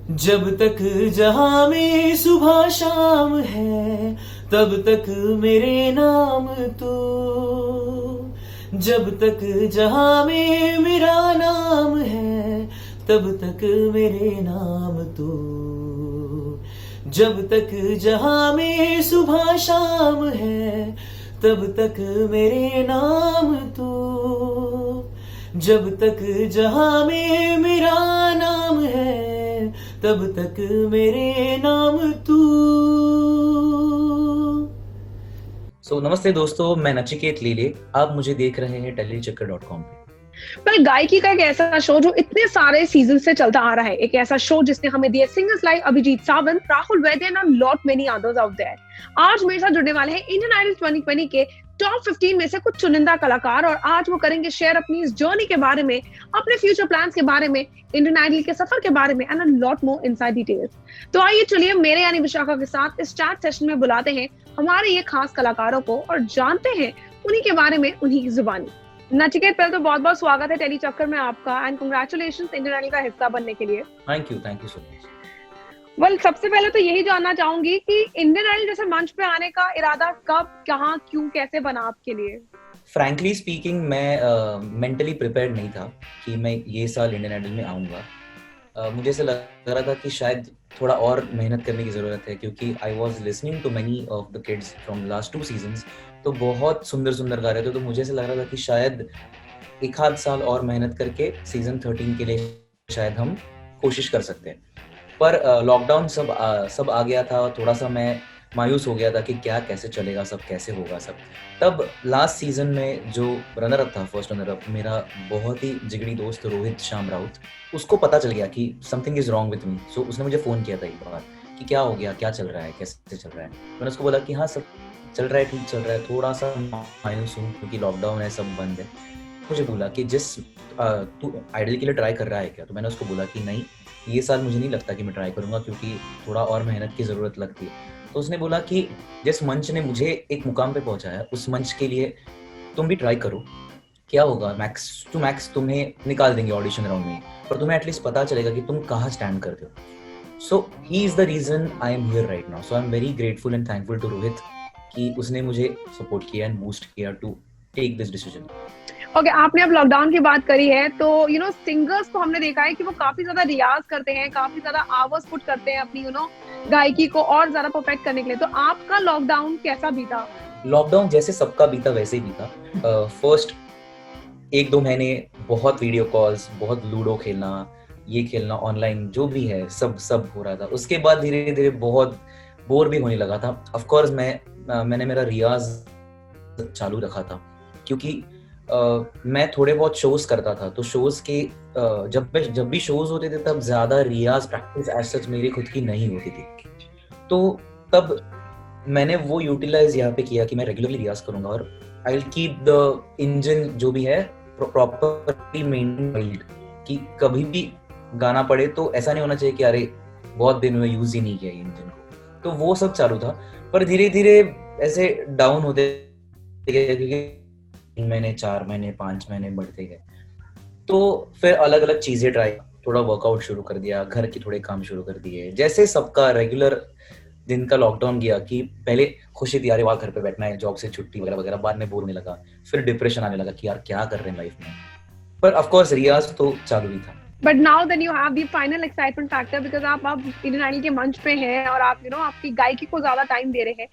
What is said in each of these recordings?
जब तक जहां में सुबह शाम है तब तक मेरे नाम तू। जब तक जहां में मेरा नाम है तब तक मेरे नाम तू। जब तक जहां में सुबह शाम है तब तक मेरे नाम तू। जब तक जहां में मेरा नाम है तब तक मेरे नाम तू। नमस्ते दोस्तों, मैं नचिकेत लीले। आप मुझे देख रहे हैं टेलीचक्कर.com पे। पर गायकी का एक ऐसा शो जो इतने सारे सीजन से चलता आ रहा है, एक ऐसा शो जिसने हमें दिए singers like Abhijeet Sawant, Rahul Vaidya and lot many others out there. आज मेरे साथ जुड़ने वाले हैं इंडियन आइडल 2020 के टॉप 15 में से कुछ चुनिंदा कलाकार, और आज वो करेंगे शेयर अपनी इस जर्नी के बारे में, अपने फ्यूचर प्लान्स के बारे में, इंडियन आइडल के सफर के बारे में and a lot more inside details. तो आइए चलिए मेरे यानी विशाखा के साथ इस चैट सेशन में बुलाते हैं हमारे ये खास कलाकारों को और जानते हैं उन्हीं के बारे में, उन्हीं की जुबानी। नचिकेत, पहले तो बहुत बहुत स्वागत है टेली चक्कर में आपका एंड कांग्रेचुलेशंस इंडियन आइडल का हिस्सा बनने के लिए। Thank you so much. Well, सबसे पहले तो यही जानना चाहूंगी कि इंडियन आइडल जैसे मंच पे आने का इरादा कब, कहाँ, क्यों, कैसे बना आपके लिए? फ्रैंकली स्पीकिंग, मैं मेंटली प्रिपेयर्ड नहीं था कि मैं ये साल इंडियन आइडल में आऊँगा। मुझे ऐसा लग रहा था कि शायद थोड़ा और मेहनत करने की ज़रूरत है, क्योंकि I was listening to many of the kids from last 2 seasons, तो बहुत सुंदर सुंदर गा रहे थे। तो मुझे ऐसा लग रहा था कि शायद एक आध साल और मेहनत करके सीजन 13 के लिए शायद हम कोशिश कर सकते हैं। पर लॉकडाउन सब आ गया था। थोड़ा सा मैं मायूस हो गया था कि क्या कैसे चलेगा सब, कैसे होगा सब। तब लास्ट सीजन में जो रनर अप था, फर्स्ट रनर अप, मेरा बहुत ही जिगरी दोस्त रोहित शाम राउत, उसको पता चल गया कि something is wrong with me. So उसने मुझे फ़ोन किया था एक बार कि क्या हो गया, क्या चल रहा है, कैसे चल रहा है। मैंने उसको बोला कि हाँ सब चल रहा है, ठीक चल रहा है, थोड़ा सा मायूस हूँ क्योंकि लॉकडाउन है, सब बंद है। मुझे बोला कि तू आइडल के लिए ट्राई कर रहा है क्या? तो मैंने उसको बोला कि नहीं, ये साल मुझे नहीं लगता कि मैं ट्राई करूँगा, क्योंकि थोड़ा और मेहनत की ज़रूरत लगती है। तो उसने बोला कि जिस मंच ने मुझे एक मुकाम पे पहुंचाया, उस मंच के लिए तुम भी ट्राई करो, क्या होगा, मैक्स टू मैक्स तुम्हें निकाल देंगे ऑडिशन राउंड में, पर तुम्हें एटलीस्ट पता चलेगा कि तुम कहाँ स्टैंड करते हो। So he is the reason I am here right now. So I am very grateful and thankful to Rohit कि उसने मुझे सपोर्ट किया एंड बूस्ट किया to take this decision. Okay, आपने अब लॉकडाउन की बात करी है, तो सिंगर्स को हमने देखा है कि वो काफी ज्यादा रियाज करते हैं, काफी ज्यादा आवर्स पुट करते हैं अपनी गायकी को और ज्यादा परफेक्ट करने के लिए। तो आपका लॉकडाउन कैसा बीता? लॉकडाउन जैसे सबका बीता वैसे ही बीता। फर्स्ट 1-2 महीने बहुत वीडियो कॉल्स, बहुत लूडो खेलना, ये खेलना, ऑनलाइन जो भी है सब हो रहा था। उसके बाद धीरे धीरे बहुत बोर भी होने लगा था। ऑफ कोर्स मैंने मेरा रियाज चालू रखा था, क्योंकि मैं थोड़े बहुत शोज करता था। तो शोज के जब भी शोज होते थे तब ज्यादा रियाज प्रैक्टिस एज सच मेरी खुद की नहीं होती थी। तो तब मैंने वो यूटिलाइज यहाँ पे किया कि मैं रेगुलरली रियाज करूंगा और I will keep the engine जो भी है प्रॉपरली मेंटेन्ड, कि कभी भी गाना पड़े तो ऐसा नहीं होना चाहिए कि अरे बहुत दिन में यूज ही नहीं किया इंजन को। तो वो सब चालू था, पर धीरे धीरे ऐसे डाउन होते गए, क्योंकि 3 महीने, 4 महीने, 5 महीने बढ़ते गए। तो फिर अलग अलग चीजें ट्राई, थोड़ा वर्कआउट शुरू कर दिया, घर के थोड़े काम शुरू कर दिए, जैसे सबका रेगुलर दिन का लॉकडाउन गया। कि पहले खुशी थी, अरे वाह घर पे बैठना है, जॉब से छुट्टी वगैरह वगैरह, बाद में बोर होने लगा, फिर डिप्रेशन आने लगा कि यार क्या कर रहे हैं लाइफ में। पर ऑफ कोर्स रियाज तो चालू ही था। But now then you have the final excitement factor, because आप अब इंडियन आइडल के मंच पे हैं और आप आपकी गायकी को ज्यादा टाइम दे रहे हैं।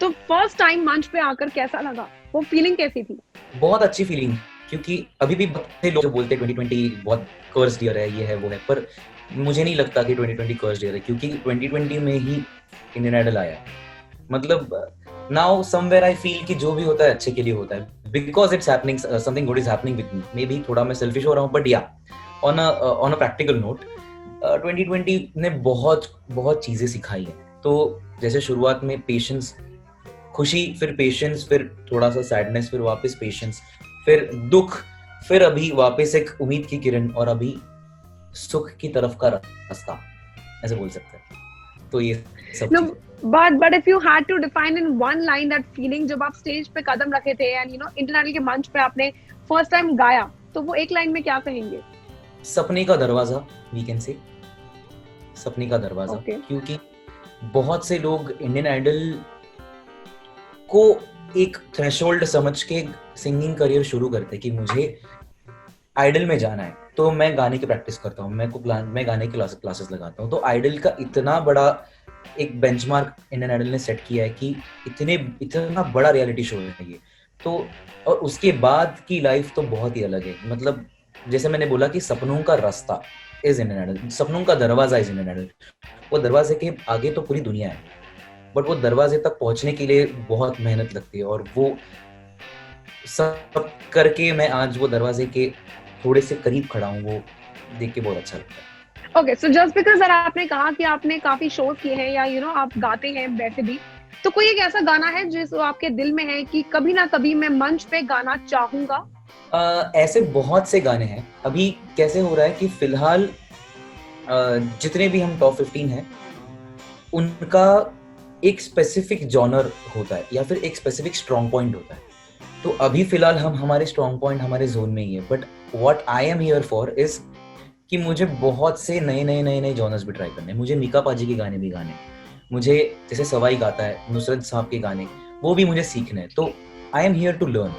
तो फर्स्ट टाइम मंच पे आकर कैसा लगा, वो फीलिंग कैसी थी? बहुत अच्छी फीलिंग, क्योंकि अभी भी बहुत से लोग बोलते हैं 2020 बहुत कर्स्ड ईयर है, ये है वो है, पर मुझे नहीं लगता कि 2020 कर्स्ड ईयर है, क्योंकि 2020 में ही इंडियन आइडल आया। मतलब नाउ समवेयर आई फील कि जो भी होता है अच्छे के लिए होता है, because it's happening, something good is happening with me. May be थोड़ा मैं सेल्फिश हो रहा हूँ, बट या ऑन अ प्रैक्टिकल नोट 2020 ने बहुत बहुत चीजें सिखाई है। तो जैसे शुरुआत में पेशेंस, खुशी, फिर पेशेंस, फिर थोड़ा सा सैडनेस, फिर वापस पेशेंस, फिर दुख, फिर अभी वापस एक उम्मीद की किरण, और अभी सुख की तरफ का रास्ता, ऐसे बोल सकते हैं। तो ये सब No, but if you had to define in one line that feeling जब आप स्टेज पे कदम रखे थे एंड इंडियन आइडल के मंच पे आपने फर्स्ट टाइम गाया, तो वो एक लाइन में क्या कहेंगे? सपने का दरवाजा, वी कैन से सपने का दरवाजा। Okay. क्योंकि बहुत से लोग इंडियन आइडल को एक थ्रेशोल्ड समझ के सिंगिंग करियर शुरू करते हैं कि मुझे आइडल में जाना है, तो मैं गाने की प्रैक्टिस करता हूँ, मैं गाने की क्लासेस लगाता हूँ। तो आइडल का इतना बड़ा एक बेंचमार्क इंडियन आइडल ने सेट किया है कि इतना बड़ा रियलिटी शो है ये। तो और उसके बाद की लाइफ तो बहुत ही अलग है। मतलब जैसे मैंने बोला कि सपनों का रास्ता इज इंडियन आइडल, सपनों का दरवाजा इज इंडियन आइडल। वो दरवाजे के आगे तो पूरी दुनिया है, बट वो दरवाजे तक पहुंचने के लिए बहुत मेहनत लगती है, और वो सब करके मैं आज वो दरवाजे के थोड़े से करीब खड़ा हूँ, वो देख के बहुत अच्छा लगता है। ओके, सो जस्ट बिकॉज आपने कहा कि आपने काफी शोज किए हैं या आप गाते हैं वैसे भी, तो कोई एक ऐसा गाना है जो आपके दिल में है कि कभी ना कभी मैं मंच पे गाना चाहूंगा? ऐसे बहुत से गाने हैं। अभी कैसे हो रहा है कि फिलहाल जितने भी हम टॉप 15 हैं उनका एक स्पेसिफिक जॉनर होता है या फिर एक स्पेसिफिक स्ट्रॉन्ग पॉइंट होता है। तो अभी फिलहाल हम हमारे स्ट्रॉन्ग पॉइंट हमारे जोन में ही है, but what I am here for is कि मुझे बहुत से नए जॉनर्स भी ट्राई करने हैं। मुझे मीका पाजी के गाने भी गाने, मुझे जैसे सवाई गाता है नुसरत साहब के गाने, वो भी मुझे सीखने हैं। तो I am here to learn.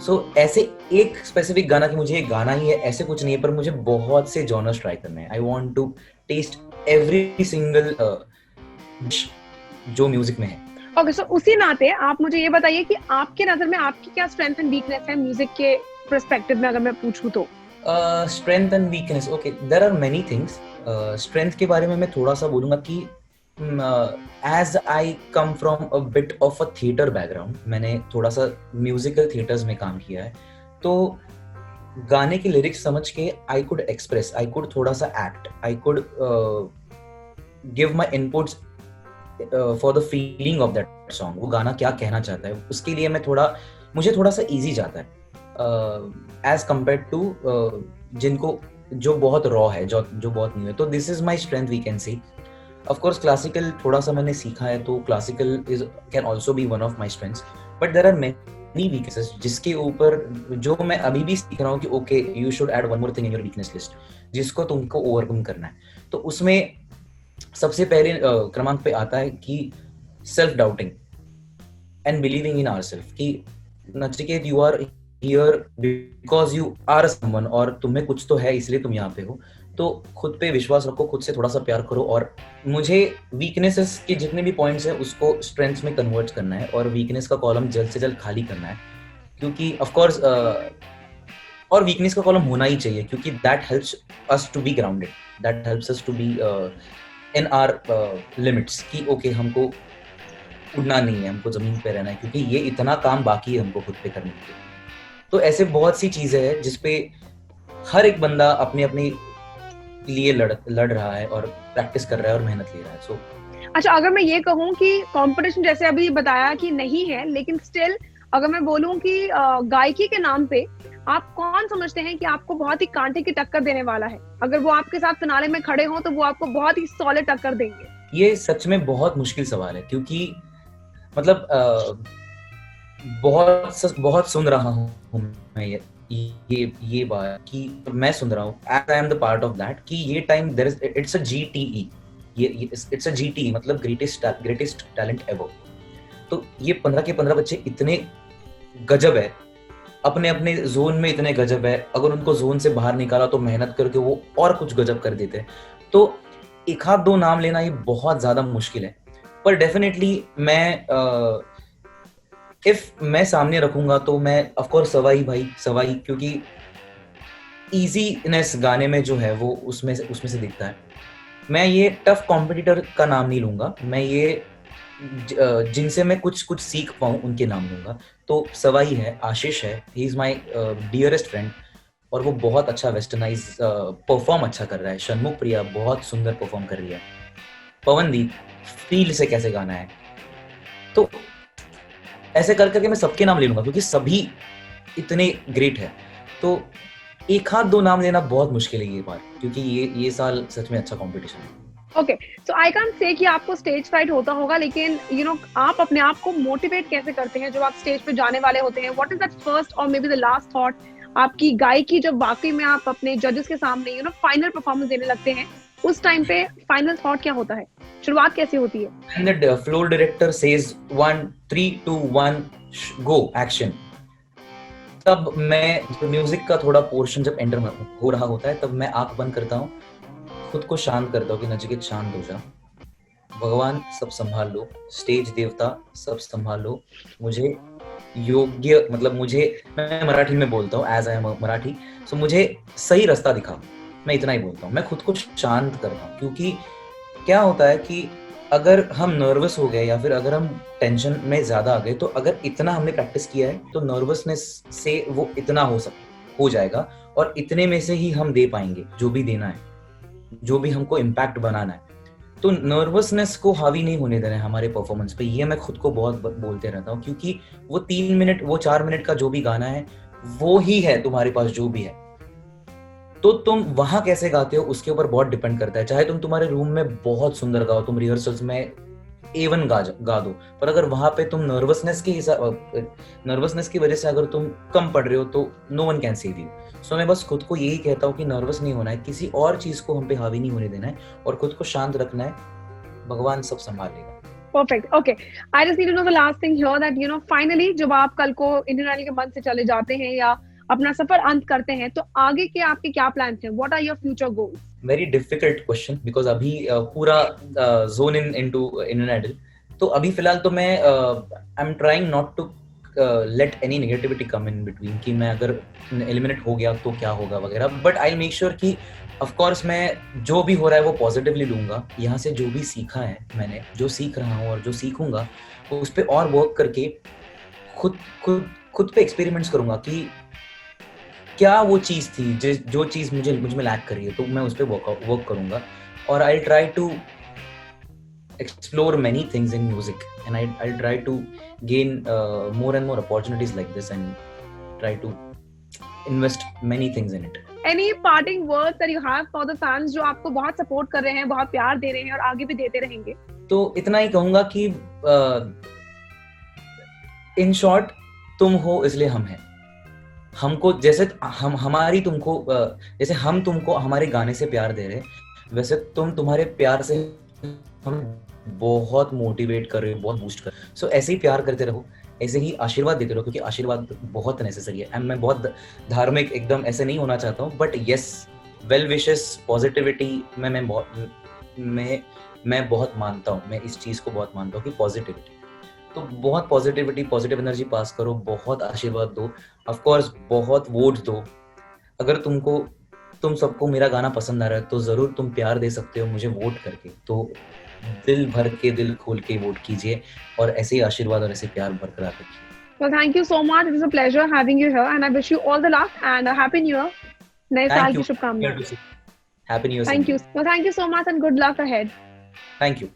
So ऐसे एक स्पेसिफिक गाना कि मुझे गाना ही है ऐसे कुछ नहीं है, पर मुझे बहुत से जॉनर्स ट्राई करने हैं। I want to test every single जो म्यूजिक में है। ओके, सो उसी नाते आप मुझे ये बताइए कि आपके नजर में आपकी क्या स्ट्रेंथ एंड वीकनेस है म्यूजिक के पर्सपेक्टिव में, अगर मैं पूछूं तो? Strength and weakness, okay, there are many things. Strength के बारे में मैं थोड़ा सा बोलूंगा कि as I come from a bit of a theatre background, मैंने थोड़ा सा म्यूजिकल थिएटर्स में काम किया है, तो गाने के लिरिक्स समझ के I could express, I could थोड़ा सा act, I could give my inputs for the feeling of that song. वो गाना क्या कहना चाहता है उसके लिए मुझे थोड़ा सा ईजी जाता है एज कम्पेयर टू जिनको जो बहुत रॉ है, जो बहुत न्यू है। तो this is my strength, we can see. Of course classical थोड़ा सा मैंने सीखा है, तो classical can also be one of my strengths, but there are many weaknesses जिसके ऊपर जो मैं अभी भी सीख रहा हूँ कि okay you should add one more thing in your weakness list, जिसको तुमको ओवरकम करना है। तो उसमें सबसे पहले क्रमांक पे आता है कि self doubting and believing in ourselves, कि Nachiket you are here because you are someone, और तुम्हें कुछ तो है इसलिए तुम यहाँ पे हो। तो खुद पे विश्वास रखो, खुद से थोड़ा सा प्यार करो, और मुझे वीकनेसेस के जितने भी पॉइंट्स हैं उसको स्ट्रेंथ्स में कन्वर्ट करना है, और वीकनेस का कॉलम जल्द से जल्द खाली करना है। क्योंकि ऑफ कोर्स और वीकनेस का कॉलम होना ही चाहिए, क्योंकि that helps us to be grounded, that helps us to be in our limits, कि ओके हमको उड़ना नहीं है, हमको जमीन पे रहना है, क्योंकि ये इतना काम बाकी है हमको खुद पे करने के लिए। तो ऐसे बहुत सी चीजें हैं जिसपे हर एक बंदा अपने अपने लिए लड़ रहा है और प्रैक्टिस कर रहा है और मेहनत ले रहा है। सो अच्छा, अगर मैं ये कहूँ कि कंपटीशन जैसे अभी बताया कि नहीं है, लेकिन स्टिल अगर मैं बोलूँ कि गायकी के नाम पे आप कौन समझते हैं कि आपको बहुत ही कांटे की टक्कर देने वाला है? अगर वो आपके साथ फिनाले में खड़े हों तो वो आपको बहुत ही सॉलिड टक्कर देंगे। ये सच में बहुत मुश्किल सवाल है, क्योंकि मतलब बहुत सुन रहा हूँ मैं ये बात कि मैं सुन रहा हूँ, as I am the part of that, कि ये time there is it's a GTE, ये इट्स अ GTE, मतलब ग्रेटेस्ट टैलेंट एवर। तो ये 15 के 15 बच्चे इतने गजब है, अपने अपने जोन में इतने गजब है, अगर उनको जोन से बाहर निकाला तो मेहनत करके वो और कुछ गजब कर देते हैं। तो एक आध दो नाम लेना ये बहुत ज्यादा मुश्किल है, पर डेफिनेटली इफ मैं सामने रखूंगा तो मैं ऑफ कोर्स सवाई, क्योंकि इजीनेस गाने में जो है वो उसमें से दिखता है। मैं ये टफ कॉम्पिटिटर का नाम नहीं लूंगा, मैं ये जिनसे मैं कुछ सीख पाऊं उनके नाम लूंगा। तो सवाई है, आशीष है, he is my dearest friend, और वो बहुत अच्छा वेस्टर्नाइज परफॉर्म अच्छा कर रहा है। शनमुख प्रिया बहुत सुंदर परफॉर्म कर रही है। पवनदीप, फील से कैसे गाना है। तो ऐसे कर करके मैं सबके नाम ले लूंगा, क्योंकि सभी इतने ग्रेट है। तो एक हाथ दो नाम लेना बहुत मुश्किल है ये बार, क्योंकि ये साल सच में अच्छा कंपटीशन है। Okay, so I can say कि आपको स्टेज फ्राइट होता होगा, लेकिन आप अपने आप को मोटिवेट कैसे करते हैं जब आप स्टेज पे जाने वाले होते हैं? व्हाट इज दैट फर्स्ट और may be the last thought आपकी गायकी जब वाकई में आप अपने जजेस के सामने फाइनल परफॉर्मेंस देने लगते हैं, उस टाइम पे फाइनल थॉट क्या होता है, शुरुआत कैसे होती है? And the floor director says 1, 3, 2, 1, go, action. तब मैं म्यूजिक का थोड़ा पोर्शन जब एंटर हो रहा होता है, तब मैं आंख बंद करता हूँ, खुद को शांत करता हूँ कि नचिकेत शांत हो जा, भगवान सब संभाल लो, स्टेज देवता सब संभाल लो, मुझे योग्य, मतलब मुझे, मैं मराठी में बोलता हूँ एज आई एम मराठी, सो मुझे सही रास्ता दिखा, मैं इतना ही बोलता हूँ, मैं खुद को शांत करता हूँ। क्योंकि क्या होता है कि अगर हम नर्वस हो गए या फिर अगर हम टेंशन में ज्यादा आ गए, तो अगर इतना हमने प्रैक्टिस किया है तो नर्वसनेस से वो इतना हो जाएगा, और इतने में से ही हम दे पाएंगे जो भी देना है, जो भी हमको इम्पैक्ट बनाना है। तो नर्वसनेस को हावी नहीं होने देना है हमारे परफॉर्मेंस पे, ये मैं खुद को बहुत बोलते रहता हूँ। क्योंकि वो 3 मिनट, वो 4 मिनट का जो भी गाना है वो ही है तुम्हारे पास जो भी है, तो तुम वहां कैसे गाते हो उसके ऊपर बहुत डिपेंड करता है। चाहे तुम तुम्हारे रूम में बहुत सुंदर गाओ, तुम रिहर्सल्स में A1 गा दो, पर अगर वहां पे तुम नर्वसनेस की वजह से अगर तुम कम पढ़ रहे हो तो no one can save you. So मैं बस खुद को यही कहता हूँ कि नर्वस नहीं होना है, किसी और चीज को हम पे हावी नहीं होने देना है, और खुद को शांत रखना है, भगवान सब संभाल लेगा। Perfect. Okay. I just need to know the last thing here that finally जब आप कल को इंडियन आइडल के मंच से चले जाते हैं या अपना सफर अंत करते हैं, तो आगे के आपके क्या प्लान हैं? What are your future goals? Very difficult question because अभी पूरा zone into इंडियन आइडल, तो अभी फिलहाल तो मैं I'm trying not to let any negativity come in between कि मैं अगर एलिमिनेट हो गया तो क्या होगा वगैरह, बट I'll make sure कि ऑफ कोर्स मैं जो भी हो रहा है वो पॉजिटिवली लूंगा, यहाँ से जो भी सीखा है मैंने, जो सीख रहा हूँ और जो सीखूंगा उस पर और वर्क करके खुद पे एक्सपेरिमेंट्स करूंगा कि क्या वो चीज थी जो चीज मुझ में लैक कर रही है, तो मैं उस पर वर्क करूंगा। और I try to explore many things in music and I'll try to gain more and more opportunities like this and try to invest many things in it. Any parting words that you have for the fans जो आपको बहुत support कर रहे हैं, बहुत प्यार दे रहे हैं और आगे भी देते रहेंगे? तो इतना ही कहूंगा कि इन शॉर्ट, तुम हो इसलिए हम हैं। हमको जैसे जैसे हम तुमको हमारे गाने से प्यार दे रहे हैं, वैसे तुम तुम्हारे प्यार से हम बहुत मोटिवेट कर रहे हो, बहुत बूस्ट कर रहे हो। सो ऐसे ही प्यार करते रहो, ऐसे ही आशीर्वाद देते रहो, क्योंकि आशीर्वाद बहुत नेसेसरी है। एंड मैं बहुत धार्मिक एकदम ऐसे नहीं होना चाहता हूँ, but yes, well wishes, positivity में मैं बहुत मानता हूँ, मैं इस चीज को बहुत मानता हूँ कि पॉजिटिविटी, तो बहुत पॉजिटिविटी, पॉजिटिव एनर्जी पास करो, बहुत आशीर्वाद दो, ऑफ कोर्स बहुत वोट दो। अगर तुम सबको मेरा गाना पसंद आ रहा है तो जरूर तुम प्यार दे सकते हो मुझे वोट करके, तो दिल भर के, दिल खोल के वोट कीजिए और ऐसे ही आशीर्वाद और ऐसे प्यार बरकरार रखिए। Well, thank you so much. It was a pleasure having you here and I wish you all the luck and a happy new year. नए साल की शुभकामनाएं। Happy New Year. Thank you. Well, thank you so much and good luck ahead. Thank you.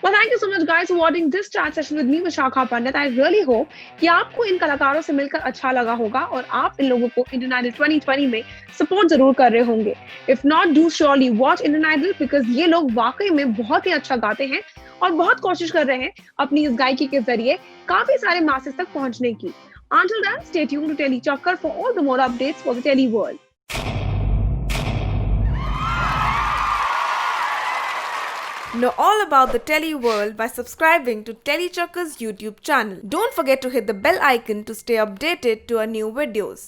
Well, thank you so much guys for watching this chat session with me, Vishakha Pandit. I really hope कि आपको इन कलाकारों से मिलकर अच्छा लगा होगा और आप इन लोगों को इंडियन आइडल 2020 में सपोर्ट जरूर कर रहे होंगे। If not, do surely watch Indian Idol because ये लोग वाकई में बहुत ही अच्छा गाते हैं और बहुत कोशिश कर रहे हैं अपनी इस गायकी के जरिए काफी सारे मासेस तक पहुंचने की। Until then, stay tuned to Telly Chakkar for all the more updates for the Telly world. Know all about the Telly world by subscribing to Telly Chakkar's YouTube channel. Don't forget to hit the bell icon to stay updated to our new videos.